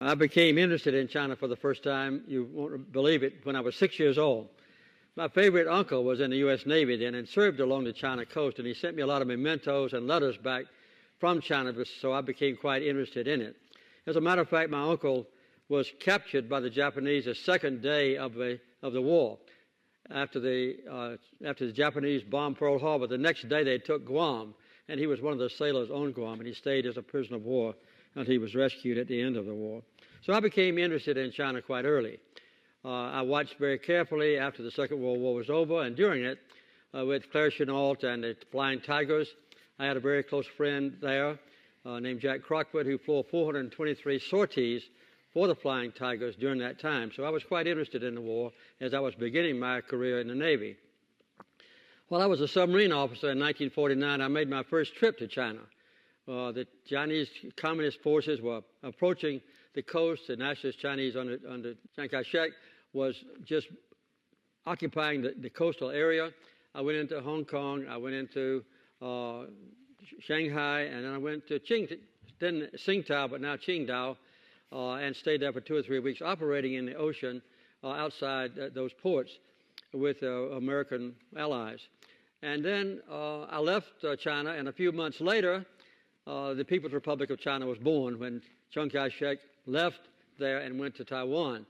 I became interested in China for the first time, you won't believe it, when I was 6 years old. My favorite uncle was in the U.S. Navy then and served along the China coast, and he sent me a lot of mementos and letters back from China, so I became quite interested in it. As a matter of fact, my uncle was captured by the Japanese the second day of the war. After the Japanese bombed Pearl Harbor, the next day they took Guam, and he was one of the sailors on Guam, and he stayed as a prisoner of war until he was rescued at the end of the war. So I became interested in China quite early. I watched very carefully after the Second World War was over, and during it, with Claire Chennault and the Flying Tigers, I had a very close friend there named Jack Crockford, who flew 423 sorties for the Flying Tigers during that time. So I was quite interested in the war as I was beginning my career in the Navy. While I was a submarine officer in 1949, I made my first trip to China. The Chinese Communist forces were approaching the coast. The Nationalist Chinese under Chiang Kai-shek was just occupying the coastal area. I went into Hong Kong, I went into Shanghai, and then I went to then Tsingtao, but now Qingdao, and stayed there for 2 or 3 weeks, operating in the ocean outside those ports with American allies. And then I left China, and a few months later, the People's Republic of China was born when Chiang Kai-shek left there and went to Taiwan.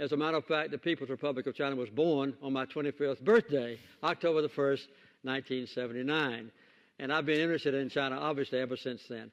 As a matter of fact, the People's Republic of China was born on my 25th birthday, October the 1st, 1979. And I've been interested in China, obviously, ever since then.